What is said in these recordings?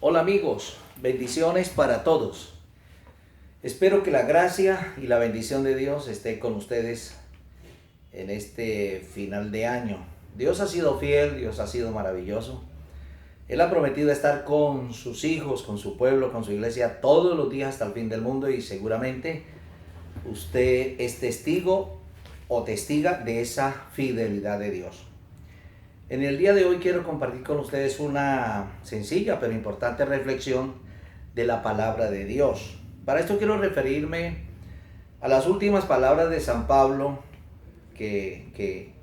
Hola amigos, bendiciones para todos. Espero que la gracia y la bendición de Dios esté con ustedes en este final de año. Dios ha sido fiel, Dios ha sido maravilloso. Él ha prometido estar con sus hijos, con su pueblo, con su iglesia todos los días hasta el fin del mundo y seguramente usted es testigo o testiga de esa fidelidad de Dios. En el día de hoy quiero compartir con ustedes una sencilla pero importante reflexión de la palabra de Dios. Para esto quiero referirme a las últimas palabras de San Pablo que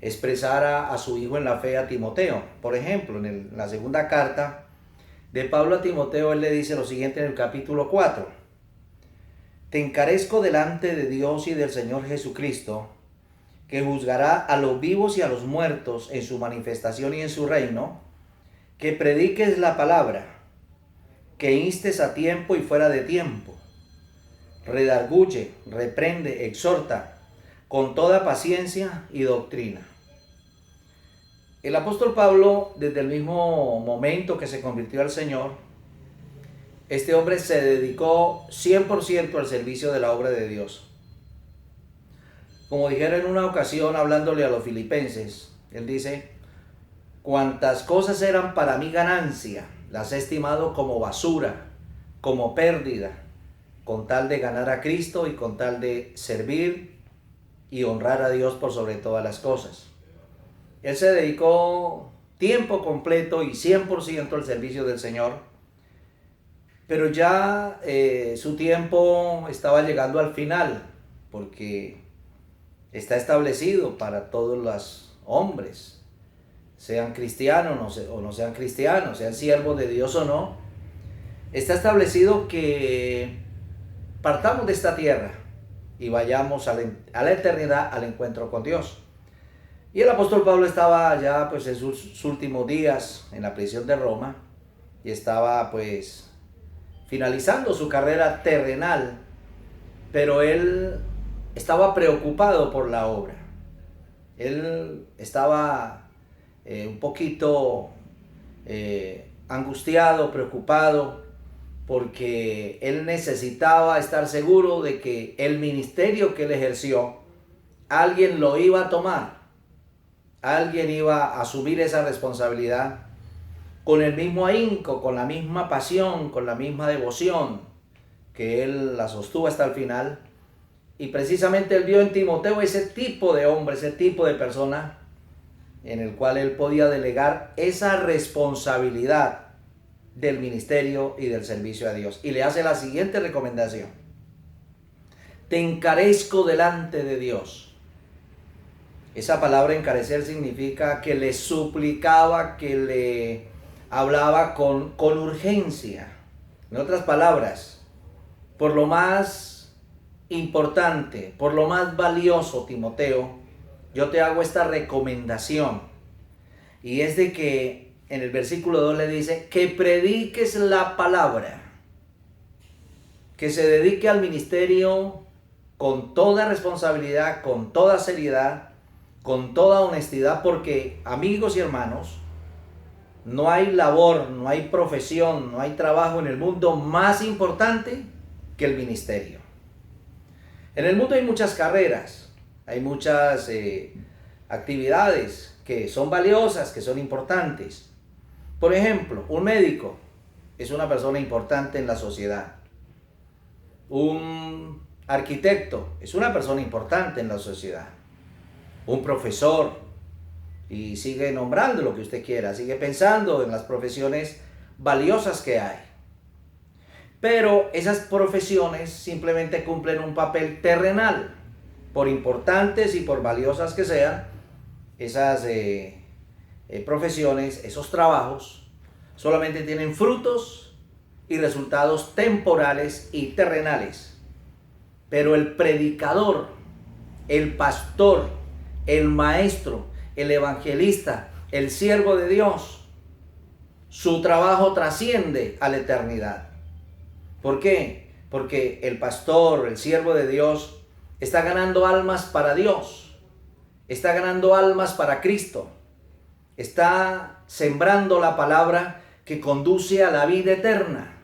expresara a su hijo en la fe, a Timoteo. Por ejemplo, en la segunda carta de Pablo a Timoteo, él le dice lo siguiente en el capítulo 4. Te encarezco delante de Dios y del Señor Jesucristo, que juzgará a los vivos y a los muertos en su manifestación y en su reino, que prediques la palabra, que instes a tiempo y fuera de tiempo, redarguye, reprende, exhorta, con toda paciencia y doctrina. El apóstol Pablo, desde el mismo momento que se convirtió al Señor, este hombre se dedicó 100% al servicio de la obra de Dios. Como dijera en una ocasión hablándole a los filipenses, él dice: cuantas cosas eran para mí ganancia, las he estimado como basura, como pérdida, con tal de ganar a Cristo y con tal de servir y honrar a Dios por sobre todas las cosas. Él se dedicó tiempo completo y 100% al servicio del Señor, pero ya su tiempo estaba llegando al final, porque está establecido para todos los hombres, sean cristianos o no sean cristianos, sean siervos de Dios o no. Está establecido que partamos de esta tierra y vayamos a la eternidad, al encuentro con Dios. Y el apóstol Pablo estaba ya pues en sus últimos días en la prisión de Roma y estaba pues finalizando su carrera terrenal, pero él estaba preocupado por la obra. Él estaba un poquito angustiado, preocupado, porque él necesitaba estar seguro de que el ministerio que él ejerció, alguien lo iba a tomar, alguien iba a asumir esa responsabilidad con el mismo ahínco, con la misma pasión, con la misma devoción que él la sostuvo hasta el final. Y precisamente él vio en Timoteo ese tipo de hombre, ese tipo de persona en el cual él podía delegar esa responsabilidad del ministerio y del servicio a Dios. Y le hace la siguiente recomendación: te encarezco delante de Dios. Esa palabra encarecer significa que le suplicaba, que le hablaba con urgencia. En otras palabras, por lo más importante, por lo más valioso, Timoteo, yo te hago esta recomendación. Y es de que en el versículo 2 le dice que prediques la palabra, que se dedique al ministerio con toda responsabilidad, con toda seriedad, con toda honestidad, porque amigos y hermanos, no hay labor, no hay profesión, no hay trabajo en el mundo más importante que el ministerio. En el mundo hay muchas carreras, hay muchas actividades que son valiosas, que son importantes. Por ejemplo, un médico es una persona importante en la sociedad. Un arquitecto es una persona importante en la sociedad. Un profesor, y sigue nombrando lo que usted quiera, sigue pensando en las profesiones valiosas que hay. Pero esas profesiones simplemente cumplen un papel terrenal. Por importantes y por valiosas que sean, esas profesiones, esos trabajos, solamente tienen frutos y resultados temporales y terrenales. Pero el predicador, el pastor, el maestro, el evangelista, el siervo de Dios, su trabajo trasciende a la eternidad. ¿Por qué? Porque el pastor, el siervo de Dios, está ganando almas para Dios, está ganando almas para Cristo, está sembrando la palabra que conduce a la vida eterna.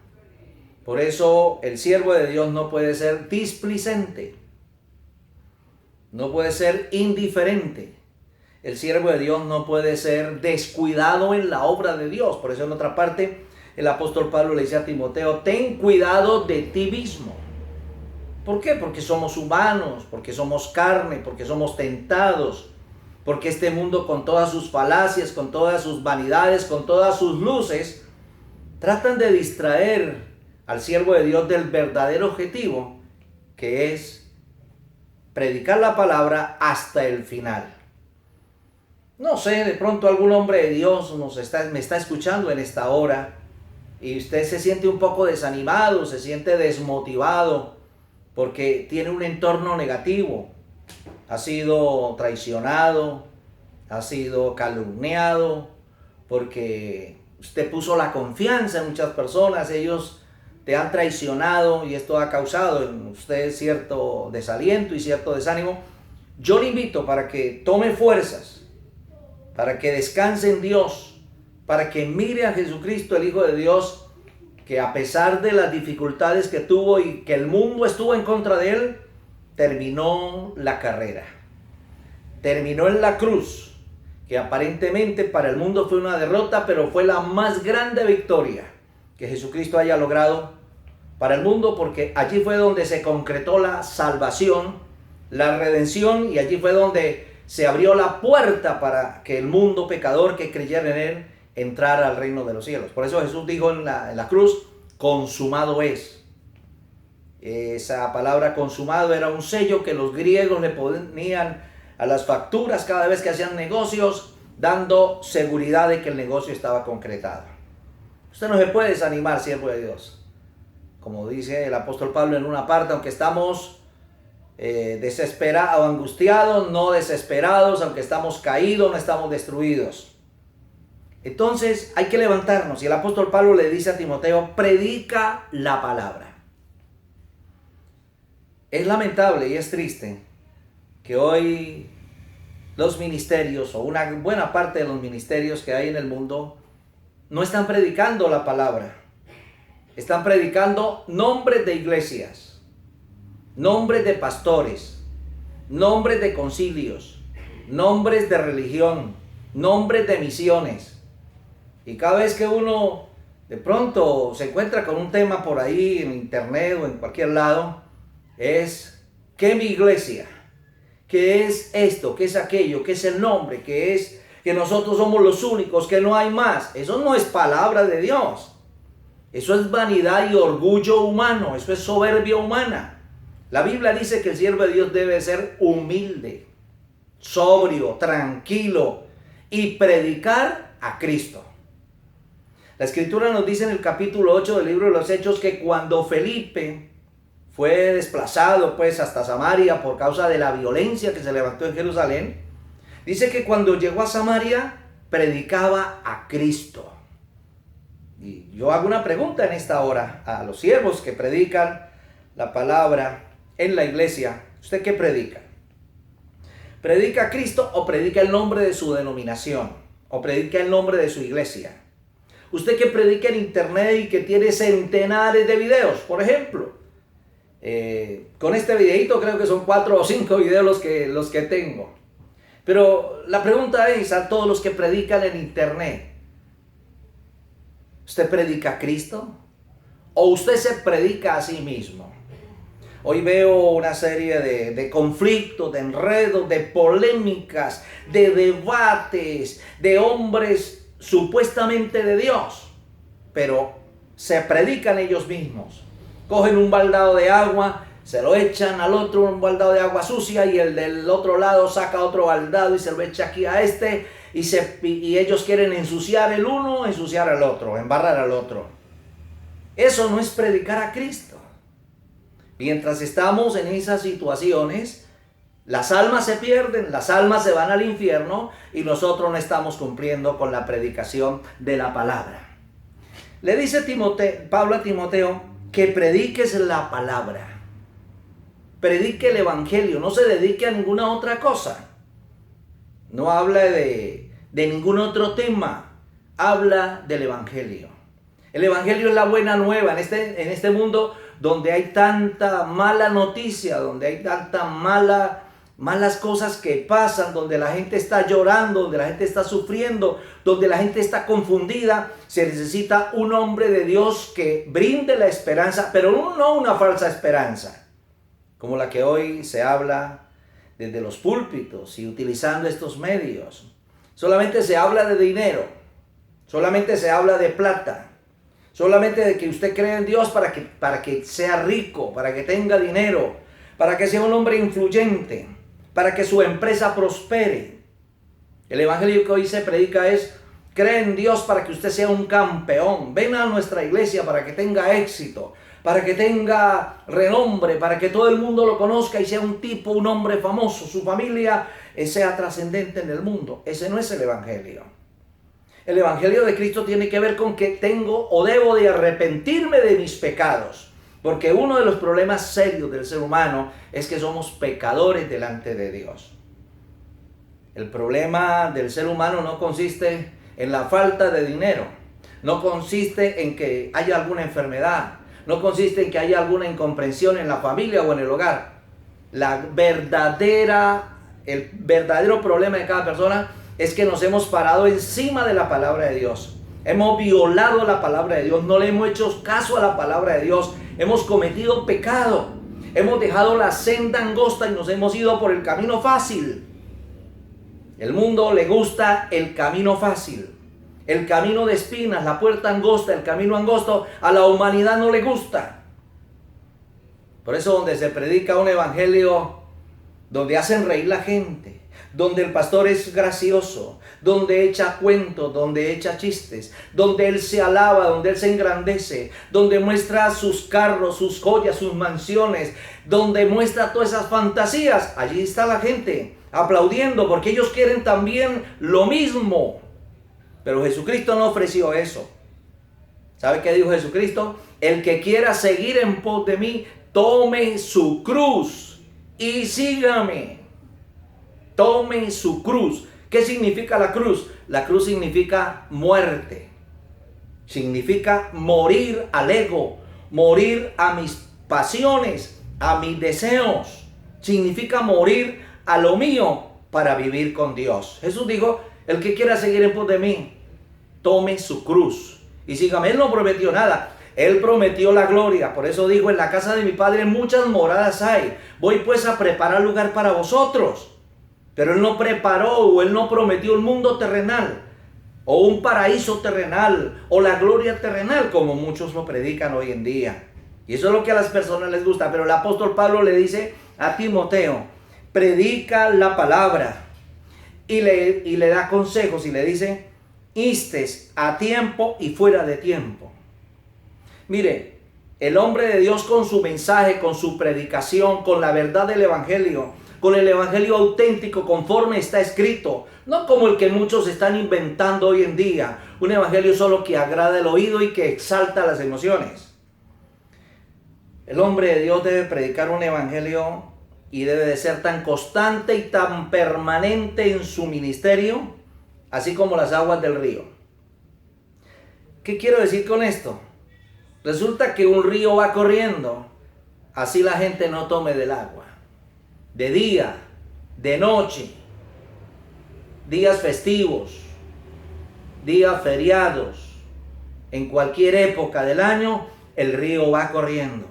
Por eso el siervo de Dios no puede ser displicente, no puede ser indiferente. El siervo de Dios no puede ser descuidado en la obra de Dios. Por eso en otra parte el apóstol Pablo le dice a Timoteo, ten cuidado de ti mismo. ¿Por qué? Porque somos humanos, porque somos carne, porque somos tentados, porque este mundo con todas sus falacias, con todas sus vanidades, con todas sus luces, tratan de distraer al siervo de Dios del verdadero objetivo, que es predicar la palabra hasta el final. No sé, de pronto algún hombre de Dios me está escuchando en esta hora y usted se siente un poco desanimado, se siente desmotivado porque tiene un entorno negativo. Ha sido traicionado, ha sido calumniado, porque usted puso la confianza en muchas personas, ellos te han traicionado y esto ha causado en usted cierto desaliento y cierto desánimo. Yo le invito para que tome fuerzas, para que descanse en Dios, para que mire a Jesucristo, el Hijo de Dios, que a pesar de las dificultades que tuvo y que el mundo estuvo en contra de él, terminó la carrera. Terminó en la cruz, que aparentemente para el mundo fue una derrota, pero fue la más grande victoria que Jesucristo haya logrado para el mundo, porque allí fue donde se concretó la salvación, la redención, y allí fue donde se abrió la puerta para que el mundo pecador que creyera en él entrara al reino de los cielos. Por eso Jesús dijo en la cruz, consumado es. Esa palabra consumado era un sello que los griegos le ponían a las facturas cada vez que hacían negocios, dando seguridad de que el negocio estaba concretado. Usted no se puede desanimar, siervo de Dios. Como dice el apóstol Pablo en una parte, aunque estamos desesperados o angustiados, no desesperados, aunque estamos caídos, no estamos destruidos. Entonces hay que levantarnos, y el apóstol Pablo le dice a Timoteo, predica la palabra. Es lamentable y es triste que hoy los ministerios, o una buena parte de los ministerios que hay en el mundo, no están predicando la palabra. Están predicando nombres de iglesias, nombres de pastores, nombres de concilios, nombres de religión, nombres de misiones. Y cada vez que uno de pronto se encuentra con un tema por ahí en internet o en cualquier lado, es ¿qué mi iglesia? ¿Qué es esto? ¿Qué es aquello? ¿Qué es el nombre? ¿Qué es que nosotros somos los únicos? ¿Que no hay más? Eso no es palabra de Dios. Eso es vanidad y orgullo humano. Eso es soberbia humana. La Biblia dice que el siervo de Dios debe ser humilde, sobrio, tranquilo y predicar a Cristo. La Escritura nos dice en el capítulo 8 del libro de los Hechos que cuando Felipe fue desplazado pues hasta Samaria por causa de la violencia que se levantó en Jerusalén, dice que cuando llegó a Samaria predicaba a Cristo. Y yo hago una pregunta en esta hora a los siervos que predican la palabra en la iglesia. ¿Usted qué predica? ¿Predica a Cristo o predica el nombre de su denominación? ¿O predica el nombre de su iglesia? Usted que predica en internet y que tiene centenares de videos, por ejemplo. Con este videito creo que son 4 o 5 videos los que tengo. Pero la pregunta es a todos los que predican en internet. ¿Usted predica a Cristo? ¿O usted se predica a sí mismo? Hoy veo una serie de conflictos, de enredos, de polémicas, de debates, de hombres supuestamente de Dios, pero se predican ellos mismos. Cogen un baldado de agua, se lo echan al otro, un baldado de agua sucia, y el del otro lado saca otro baldado y se lo echa aquí a este, y ellos quieren ensuciar el uno, ensuciar al otro, embarrar al otro. Eso no es predicar a Cristo. Mientras estamos en esas situaciones, las almas se pierden, las almas se van al infierno y nosotros no estamos cumpliendo con la predicación de la palabra. Le dice Pablo a Timoteo que prediques la palabra. Predique el evangelio, no se dedique a ninguna otra cosa. No habla de ningún otro tema. habla del Evangelio. El Evangelio es la buena nueva en este mundo donde hay tanta mala noticia, donde hay tanta malas cosas que pasan, donde la gente está llorando, donde la gente está sufriendo, donde la gente está confundida. Se necesita un hombre de Dios que brinde la esperanza, pero no una falsa esperanza, como la que hoy se habla desde los púlpitos y utilizando estos medios. Solamente se habla de dinero, solamente se habla de plata, solamente de que usted cree en Dios para que sea rico, para que tenga dinero, para que sea un hombre influyente, para que su empresa prospere. El evangelio que hoy se predica es: cree en Dios para que usted sea un campeón. Ven a nuestra iglesia para que tenga éxito, para que tenga renombre, para que todo el mundo lo conozca y sea un hombre famoso, su familia sea trascendente en el mundo. Ese no es el evangelio. El evangelio de Cristo tiene que ver con que tengo o debo de arrepentirme de mis pecados. Porque uno de los problemas serios del ser humano es que somos pecadores delante de Dios. El problema del ser humano no consiste en la falta de dinero, no consiste en que haya alguna enfermedad, no consiste en que haya alguna incomprensión en la familia o en el hogar. El verdadero problema de cada persona es que nos hemos parado encima de la palabra de Dios. Hemos violado la palabra de Dios, no le hemos hecho caso a la palabra de Dios, hemos cometido pecado, hemos dejado la senda angosta y nos hemos ido por el camino fácil. El mundo le gusta el camino fácil, el camino de espinas, la puerta angosta, el camino angosto, a la humanidad no le gusta. Por eso donde se predica un evangelio, donde hacen reír la gente, donde el pastor es gracioso, donde echa cuentos, donde echa chistes, donde él se alaba, donde él se engrandece, donde muestra sus carros, sus joyas, sus mansiones, donde muestra todas esas fantasías, allí está la gente aplaudiendo porque ellos quieren también lo mismo. Pero Jesucristo no ofreció eso. ¿Sabe qué dijo Jesucristo? El que quiera seguir en pos de mí, tome su cruz y sígame. Tome su cruz. ¿Qué significa la cruz? La cruz significa muerte. Significa morir al ego, morir a mis pasiones, a mis deseos. Significa morir a lo mío para vivir con Dios. Jesús dijo: el que quiera seguir en pos de mí, tome su cruz y sígame. Él no prometió nada. Él prometió la gloria. Por eso dijo: en la casa de mi Padre muchas moradas hay. Voy pues a preparar lugar para vosotros. Pero Él no preparó o Él no prometió un mundo terrenal o un paraíso terrenal o la gloria terrenal como muchos lo predican hoy en día. Y eso es lo que a las personas les gusta. Pero el apóstol Pablo le dice a Timoteo: predica la palabra, y le da consejos y le dice: instes a tiempo y fuera de tiempo. Mire, el hombre de Dios con su mensaje, con su predicación, con la verdad del evangelio, con el evangelio auténtico conforme está escrito, no como el que muchos están inventando hoy en día, un evangelio solo que agrada el oído y que exalta las emociones. El hombre de Dios debe predicar un evangelio y debe de ser tan constante y tan permanente en su ministerio, así como las aguas del río. ¿Qué quiero decir con esto? Resulta que un río va corriendo, así la gente no tome del agua. De día, de noche, días festivos, días feriados, en cualquier época del año, el río va corriendo.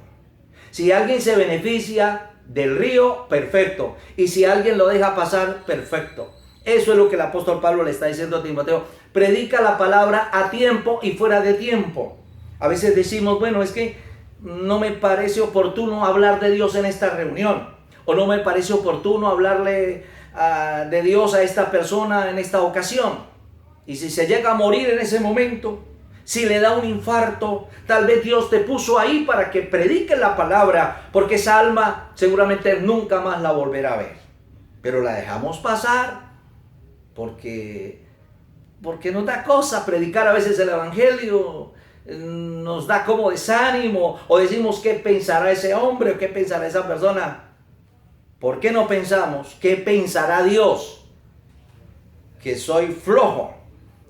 Si alguien se beneficia del río, perfecto. Y si alguien lo deja pasar, perfecto. Eso es lo que el apóstol Pablo le está diciendo a Timoteo. Predica la palabra a tiempo y fuera de tiempo. A veces decimos: bueno, es que no me parece oportuno hablar de Dios en esta reunión. O no me parece oportuno hablarle de Dios a esta persona en esta ocasión. Y si se llega a morir en ese momento, si le da un infarto, tal vez Dios te puso ahí para que predique la palabra, porque esa alma seguramente nunca más la volverá a ver. Pero la dejamos pasar porque nos da cosa predicar a veces el evangelio, nos da como desánimo, o decimos: ¿qué pensará ese hombre o qué pensará esa persona? ¿Por qué no pensamos qué pensará Dios? Que soy flojo,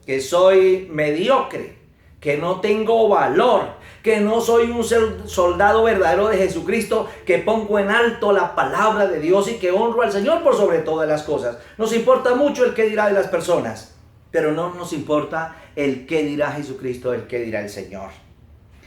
que soy mediocre, que no tengo valor, que no soy un soldado verdadero de Jesucristo, que pongo en alto la palabra de Dios y que honro al Señor por sobre todas las cosas. Nos importa mucho el qué dirá de las personas, pero no nos importa el qué dirá Jesucristo, el qué dirá el Señor.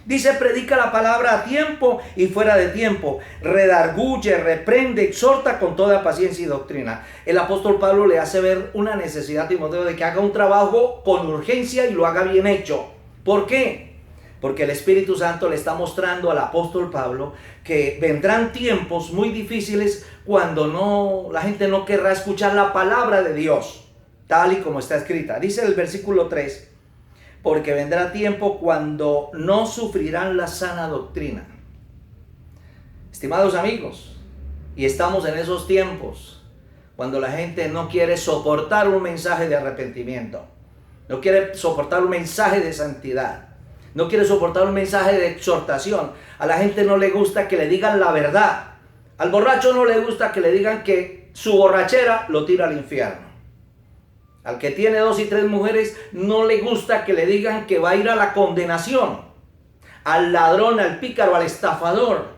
Dice, predica la palabra a tiempo y fuera de tiempo, redarguye, reprende, exhorta con toda paciencia y doctrina. El apóstol Pablo le hace ver una necesidad a Timoteo de que haga un trabajo con urgencia y lo haga bien hecho. ¿Por qué? Porque el Espíritu Santo le está mostrando al apóstol Pablo que vendrán tiempos muy difíciles cuando la gente no querrá escuchar la palabra de Dios, tal y como está escrita. Dice el versículo 3. Porque vendrá tiempo cuando no sufrirán la sana doctrina. Estimados amigos, y estamos en esos tiempos cuando la gente no quiere soportar un mensaje de arrepentimiento, no quiere soportar un mensaje de santidad, no quiere soportar un mensaje de exhortación. A la gente no le gusta que le digan la verdad. Al borracho no le gusta que le digan que su borrachera lo tira al infierno. Al que tiene 2 y 3 mujeres no le gusta que le digan que va a ir a la condenación. Al ladrón, al pícaro, al estafador,